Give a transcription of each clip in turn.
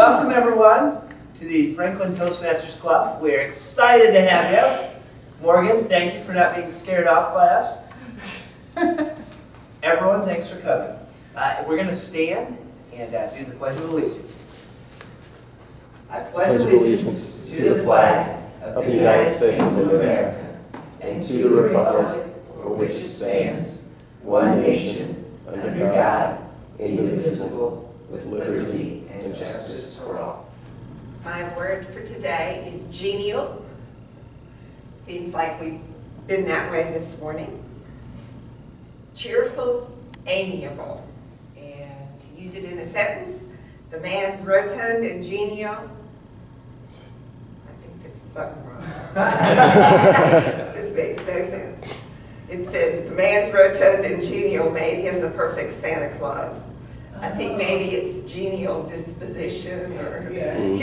Welcome everyone to the Franklin Toastmasters Club. We're excited to have you. Morgan, thank you for not being scared off by us. Everyone, thanks for coming. We're going to stand and do the Pledge of Allegiance. I pledge allegiance to the flag of the United States of America and to the republic for which it stands, one nation, under God, indivisible, with liberty and justice for all. My word for today is genial. Seems like we've been that way this morning. Cheerful, amiable. And to use it in a sentence, the man's rotund and genial. I think this is something wrong. This makes no sense. It says, the man's rotund and genial made him the perfect Santa Claus. I think maybe it's genial disposition or made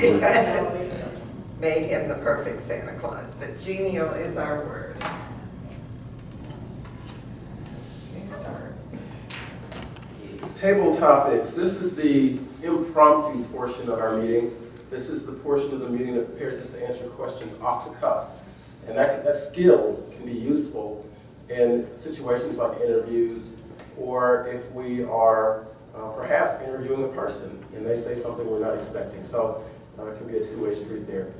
him the perfect Santa Claus, but genial is our word. Table topics. This is the impromptu portion of our meeting. This is the portion of the meeting that prepares us to answer questions off the cuff. And that skill can be useful in situations like interviews, or if we are perhaps interviewing a person and they say something we're not expecting. So it can be a two-way street there.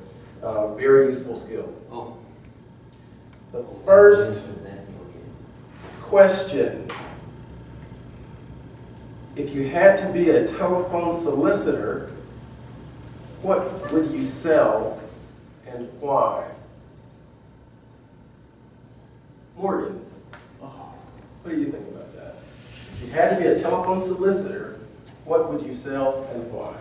Very useful skill. The first question: if you had to be a telephone solicitor, what would you sell and why? Morgan, what do you think about that? If you had to be a telephone solicitor, what would you sell and why?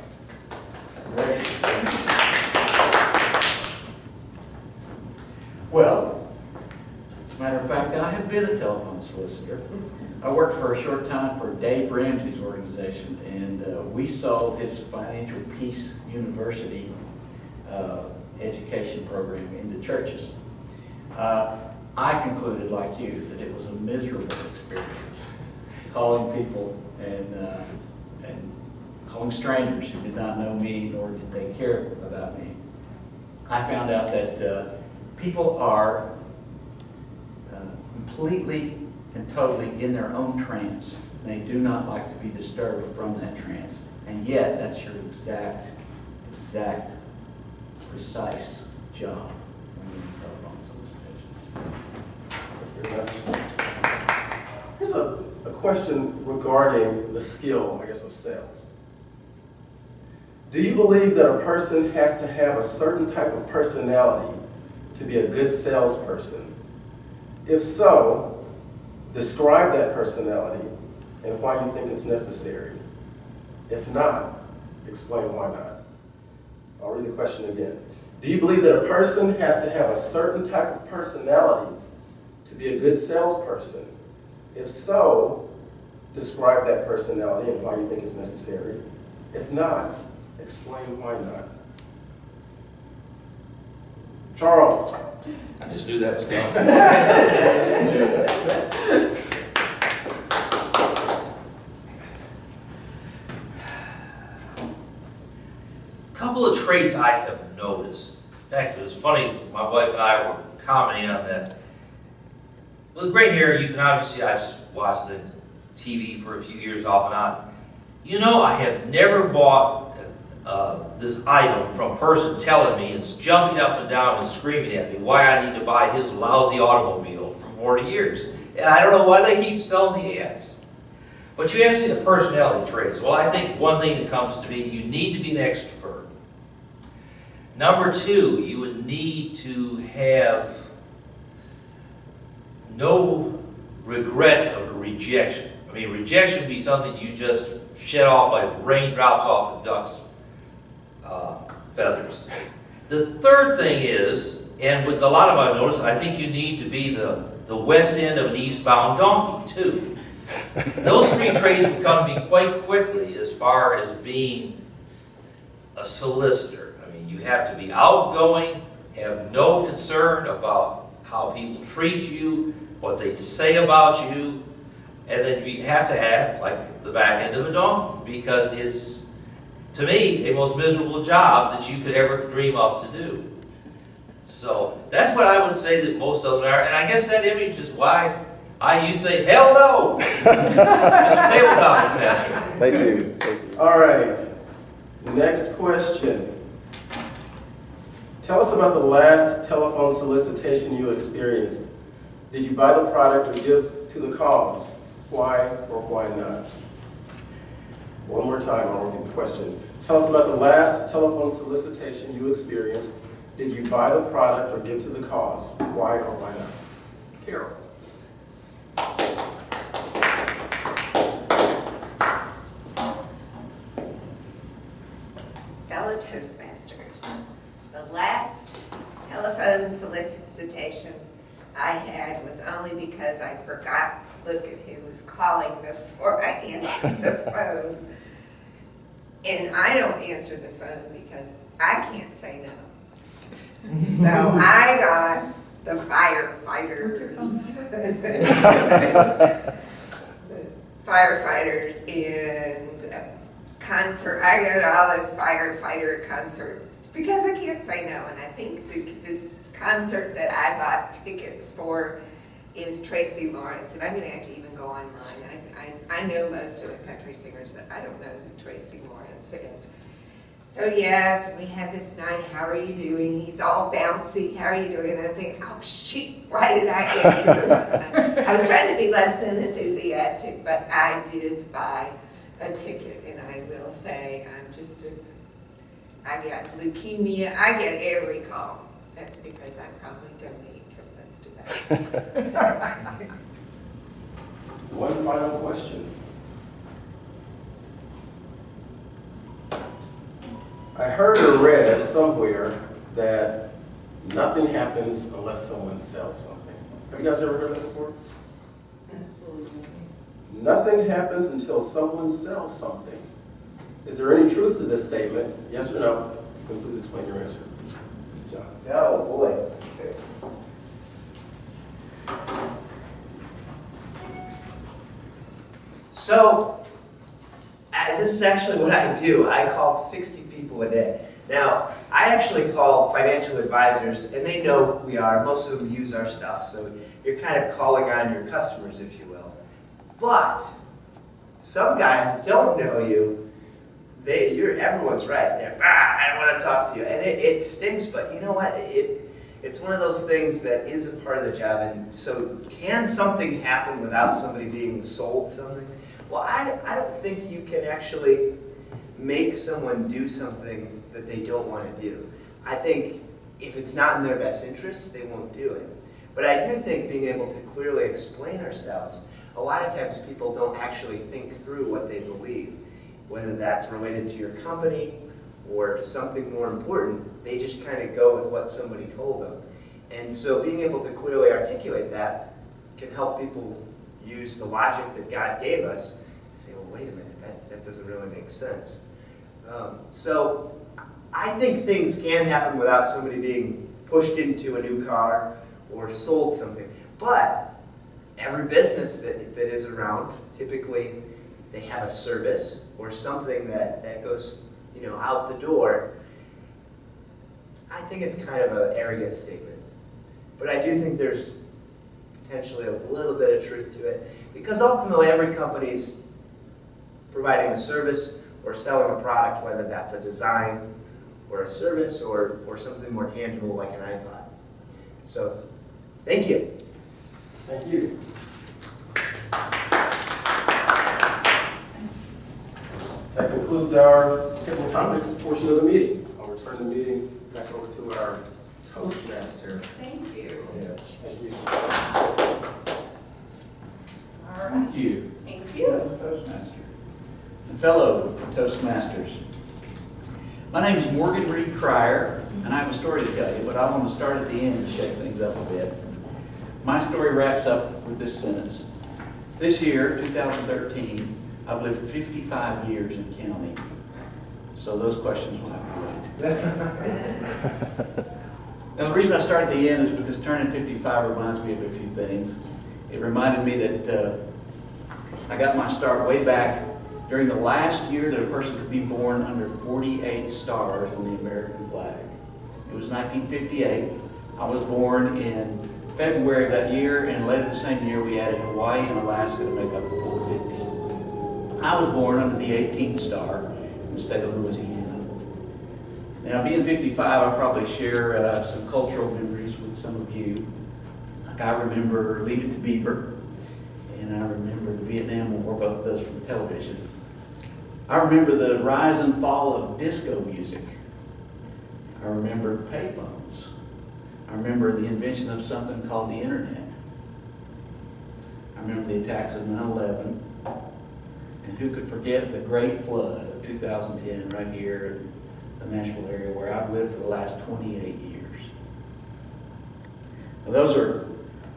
Well, as a matter of fact, I have been a telephone solicitor. I worked for a short time for Dave Ramsey's organization, and we sold his Financial Peace University education program into churches. I concluded, like you, that it was a miserable experience, calling people and calling strangers who did not know me, nor did they care about me. I found out that people are completely and totally in their own trance. They do not like to be disturbed from that trance. And yet, that's your exact, precise job when you're in telephone solicitation. Here's a question regarding the skill, I guess, of sales. Do you believe that a person has to have a certain type of personality to be a good salesperson? If so, describe that personality and why you think it's necessary. If not, explain why not. I'll read the question again. Do you believe that a person has to have a certain type of personality to be a good salesperson? If so, describe that personality and why you think it's necessary. If not, explain why not. Charles. I just knew that was coming. A couple of traits I have noticed. In fact, it was funny, my wife and I were commenting on that. With gray hair, you can obviously, I've watched the TV for a few years off and on. You know, I have never bought this item from a person telling me, it's jumping up and down and screaming at me why I need to buy his lousy automobile for 40 years. And I don't know why they keep selling the ads. But you asked me the personality traits. Well, I think one thing that comes to me, you need to be an extrovert. Number two, you would need to have no regrets of a rejection. I mean, rejection would be something you just shed off like raindrops off a duck's feathers. The third thing is, and with a lot of I've noticed, I think you need to be the west end of an eastbound donkey too. Those three traits would come to me quite quickly as far as being a solicitor. I mean, you have to be outgoing, have no concern about how people treat you, what they say about you, and then you have to act like the back end of a donkey because to me, a most miserable job that you could ever dream up to do. So that's what I would say that most of them are, and I guess that image is why I used to say, hell no! Mr. Tabletop Master. Thank you. Thank you. All right, next question. Tell us about the last telephone solicitation you experienced. Did you buy the product or give to the cause? Why or why not? One more time, I'll repeat the question. Tell us about the last telephone solicitation you experienced. Did you buy the product or give to the cause? Why or why not? Carol. Fellow Toastmasters, the last telephone solicitation I had was only because I forgot to look at who was calling before I answered the phone. And I don't answer the phone because I can't say no. So I got the firefighters. The firefighters and concert. I go to all those firefighter concerts because I can't say no. And I think this concert that I bought tickets for is Tracy Lawrence. And I'm going to have to even go online. I know most of the country singers, but I don't know who Tracy Lawrence is. So yes, we had this night, how are you doing? He's all bouncy, how are you doing? And I'm thinking, oh shoot, why did I answer the phone? I was trying to be less than enthusiastic, but I did buy a ticket, and I will say, I got leukemia, I get every call. That's because I probably donate to most of that. Sorry. One final question. I heard or read somewhere that nothing happens unless someone sells something. Have you guys ever heard that before? Absolutely. Nothing happens until someone sells something. Is there any truth to this statement? Yes or no? Can you please explain your answer? John. Oh, boy. So, this is actually what I do. I call 60 people a day. Now, I actually call financial advisors, and they know who we are. Most of them use our stuff, so you're kind of calling on your customers, if you will. But some guys don't know you. Everyone's right. They're, I don't want to talk to you. And it stinks, but you know what? It's one of those things that is a part of the job. And so can something happen without somebody being sold something? Well, I don't think you can actually make someone do something that they don't want to do. I think if it's not in their best interest, they won't do it. But I do think being able to clearly explain ourselves, a lot of times people don't actually think through what they believe. Whether that's related to your company or something more important, they just kind of go with what somebody told them. And so being able to clearly articulate that can help people use the logic that God gave us and say, well, wait a minute, that doesn't really make sense. So I think things can happen without somebody being pushed into a new car or sold something. But every business that is around, typically they have a service or something that goes, out the door. I think it's kind of an arrogant statement. But I do think there's potentially a little bit of truth to it, because ultimately every company's providing a service or selling a product, whether that's a design or a service or something more tangible like an iPod. So, thank you. Thank you. That concludes our technical topics portion of the meeting. I'll return the meeting back over to our Toastmaster. Thank you. Yeah, thank you. All right. Thank you. Thank you. Toastmaster. And fellow Toastmasters. My name is Morgan Reed Cryer, and I have a story to tell you, but I want to start at the end and shake things up a bit. My story wraps up with this sentence. This year, 2013, I've lived 55 years in county. So those questions will have to wait. Now, the reason I start at the end is because turning 55 reminds me of a few things. It reminded me that I got my start way back during the last year that a person could be born under 48 stars on the American flag. It was 1958. I was born in February of that year, and later the same year we added Hawaii and Alaska to make up the full 50. I was born under the 18th star in the state of Louisiana. Now, being 55, I probably share some cultural memories with some of you. Like I remember Leave It to Beaver, and I remember the Vietnam War, both of those from television. I remember the rise and fall of disco music. I remember payphones. I remember the invention of something called the internet. I remember the attacks of 9/11. And who could forget the great flood of 2010 right here in the Nashville area where I've lived for the last 28 years. Now, those are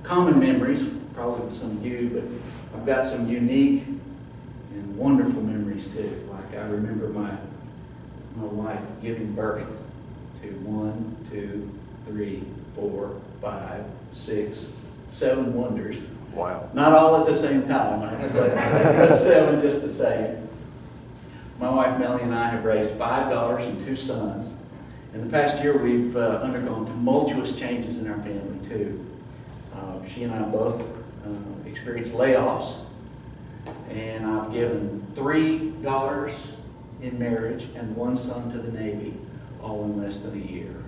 common memories, probably with some of you, but I've got some unique and wonderful memories too. Like I remember my wife giving birth to 1, 2, 3, 4, 5, 6, 7 wonders. Wow. Not all at the same time, but 7 just the same. My wife Melanie and I have raised 5 daughters and 2 sons. In the past year, we've undergone tumultuous changes in our family too. She and I both experienced layoffs, and I've given 3 daughters in marriage and 1 son to the Navy, all in less than a year.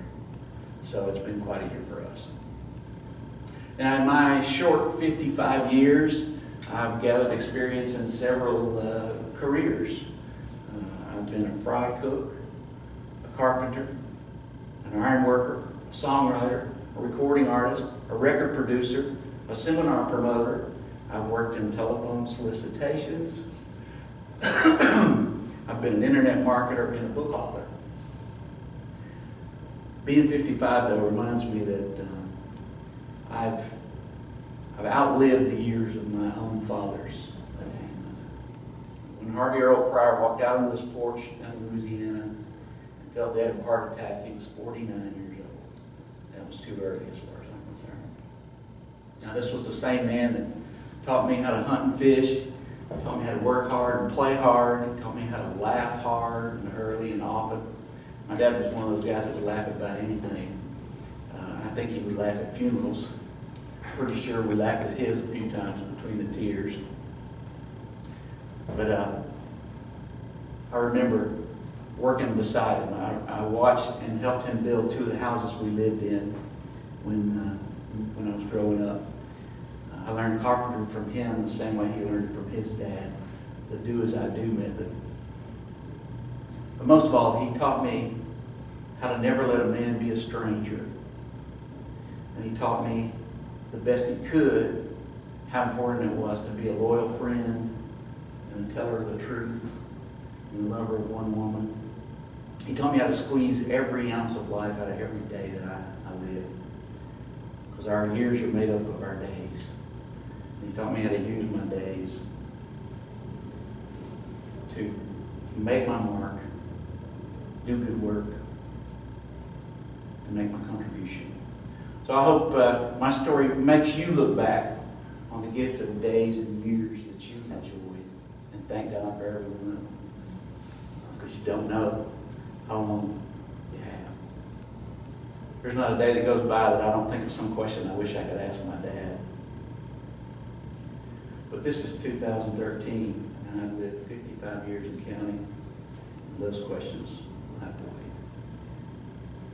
So it's been quite a year for us. Now, in my short 55 years, I've gathered experience in several careers. I've been a fry cook, a carpenter, an iron worker, a songwriter, a recording artist, a record producer, a seminar promoter. I've worked in telephone solicitations. I've been an internet marketer and a book author. Being 55, though, reminds me that I've outlived the years of my own father's attainment. When Harvey Earl Pryor walked out on his porch down in Louisiana and fell dead of a heart attack, he was 49 years old. That was too early as far as I'm concerned. Now, this was the same man that taught me how to hunt and fish, taught me how to work hard and play hard, and taught me how to laugh hard and early and often. My dad was one of those guys that would laugh about anything. I think he would laugh at funerals. Pretty sure we laughed at his a few times between the tears. But I remember working beside him. I watched and helped him build 2 of the houses we lived in when I was growing up. I learned carpentry from him the same way he learned from his dad, the do-as-I-do method. But most of all, he taught me how to never let a man be a stranger. And he taught me the best he could how important it was to be a loyal friend and a teller of the truth and a lover of one woman. He taught me how to squeeze every ounce of life out of every day that I live. Because our years are made up of our days. And he taught me how to use my days to make my mark, do good work, and make my contribution. So I hope my story makes you look back on the gift of days and years that you've enjoyed, and thank God for every one of them. Because you don't know how long you have. There's not a day that goes by that I don't think of some question I wish I could ask my dad. But this is 2013, and I've lived 55 years in counting, and those questions will have to wait.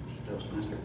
Mr. Toastmaster.